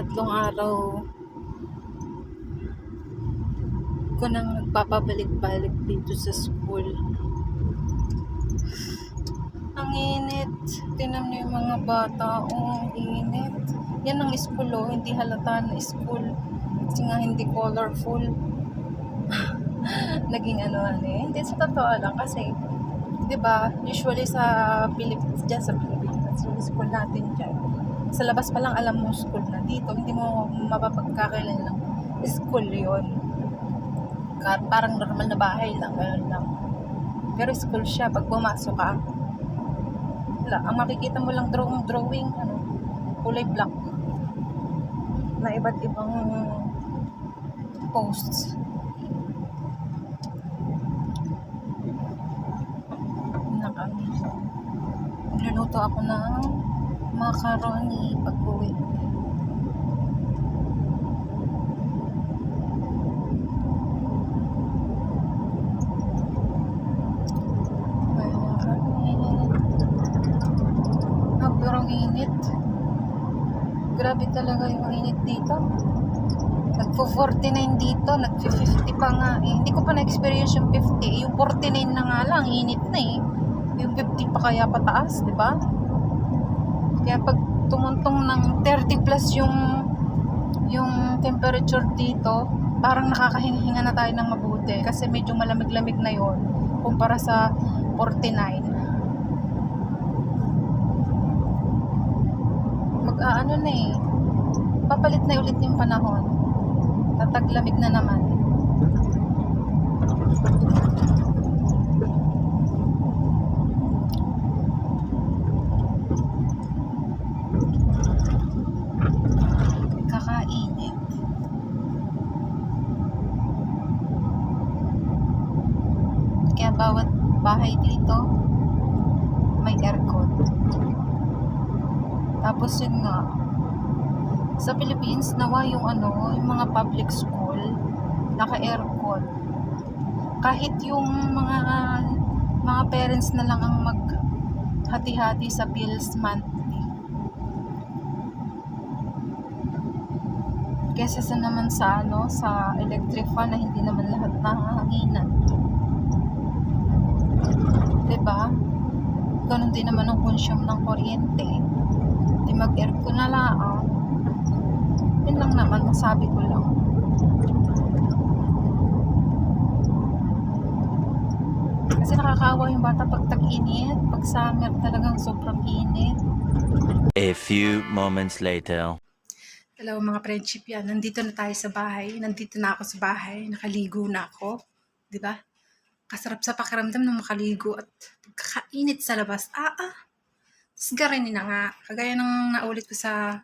tatlong araw ko nang nagpapabalik-balik dito sa school. Ang init. Tingnan niyo yung mga bata. Ang init. Yan ang school, hindi halata na school. Kasi nga hindi colorful. Naging Hindi, sa totoo lang kasi, di ba, usually sa Pilipinas, yung school natin dyan, sa labas pa lang alam mo school na. Dito, hindi mo mapapagkakailan lang school yon. Parang normal na bahay lang, gano'n lang. Pero school siya, pag pumasok ka, wala, ang makikita mo lang drawing, kulay black, na iba't ibang posts. Nagluluto ako ng macaroni pag-uwi. Pero ang init. Grabe talaga yung init dito. Nagpo-49 dito, nagpo-50 pa nga eh. Hindi ko pa na-experience yung 50. Yung 49 na nga lang, init na eh. Yung 50 pa kaya pataas, di ba? Kaya pag tumuntong ng 30 plus yung temperature dito, parang nakakahinga na tayo ng mabuti kasi medyo malamig-lamig na yon kumpara sa 49. Papalit na ulit yung panahon. Tataglamig na naman. Kakainit. Kaya bawat bahay dito may aircon. Tapos yun nga, sa Philippines nawa yung mga public school naka-aircon. Kahit yung mga parents na lang ang maghati-hati sa bills monthly. Kesa sa naman sa electric fan na hindi naman lahat nahanginan. 'Di ba? Ganun din naman ang consume ng kuryente. Di mag-aircon na lang. Yun lang naman, masabi ko lang. Kasi nakakaawa yung bata pag tag-init, pag summer talagang sobrang init. A few moments later. Hello mga friendship yan, nandito na tayo sa bahay, nandito na ako sa bahay, nakaligo na ako, di ba? Kasarap sa pakiramdam ng makaligo at kakainit sa labas. Sigarin na nga, kagaya ng naulit ko sa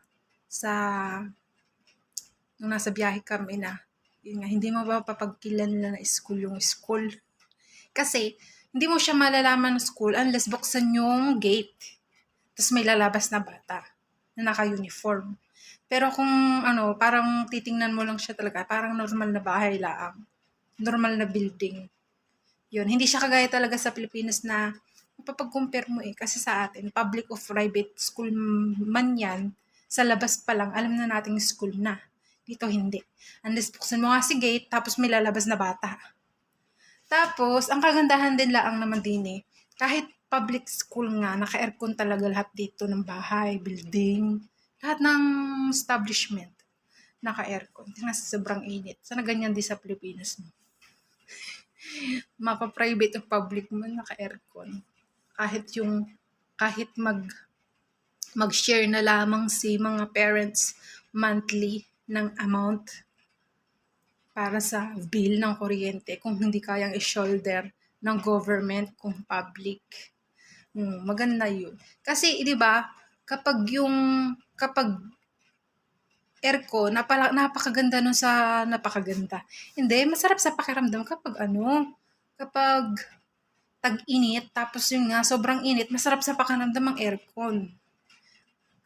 nung nasa biyahe kami na, yun nga, hindi mo ba papagkilan na school yung school? Kasi, hindi mo siya malalaman ng school unless buksan yung gate. Tapos may lalabas na bata na naka-uniform. Pero kung parang titingnan mo lang siya talaga, parang normal na bahay lang. Normal na building. Yun, hindi siya kagaya talaga sa Pilipinas na mapapag-compare mo kasi sa atin, public o private school man yan, sa labas pa lang, alam na nating school na. Dito hindi. Unless buksan mo nga si gate, tapos may lalabas na bata. Tapos, ang kagandahan din lang naman din kahit public school nga, naka-aircon talaga lahat dito ng bahay, building, lahat ng establishment, naka-aircon. Tingnan sa sobrang init. Sana ganyan din sa Pilipinas. Mapa-private o public man, naka-aircon. Kahit mag-share na lamang si mga parents monthly ng amount para sa bill ng kuryente kung hindi kayang i-shoulder ng government kung public. Maganda yun. Kasi, di ba, kapag aircon, napakaganda nun sa napakaganda. Hindi, masarap sa pakiramdam kapag tag-init, tapos yun nga, sobrang init, masarap sa pakiramdam ang aircon.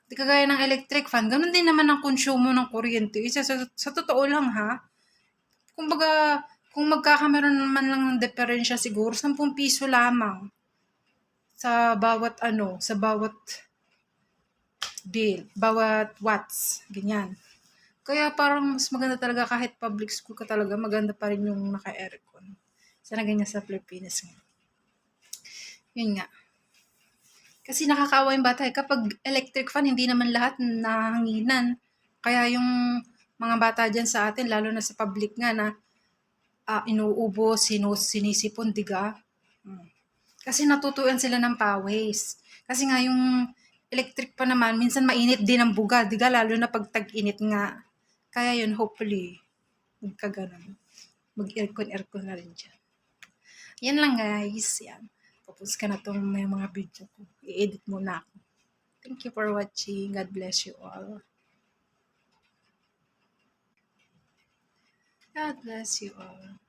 Di kagaya ng electric fan, ganun din naman ang konsumo ng kuryente. Sa totoo lang kumbaga, kung magkakameron naman lang ng diferensya siguro, 10 piso lamang sa bawat bill, bawat watts, ganyan. Kaya parang mas maganda talaga kahit public school ka talaga, maganda pa rin yung naka-aircon. Sana ganyan sa Pilipinas nga. Yun nga. Kasi nakakaawa yung bata kapag electric fan, hindi naman lahat nahanginan. Kaya yung mga bata dyan sa atin, lalo na sa public nga na inuubos, sinisipon, diga. Kasi natutuyan sila ng pawis. Kasi nga yung electric pa naman, minsan mainit din ang buga, diga, lalo na pag tag-init nga. Kaya yun, hopefully, magkaganon. Mag-aircon na rin dyan. Yan lang guys, yan. Tapos ka na itong may mga video ko. I-edit muna ako. Thank you for watching. God bless you all. God bless you all.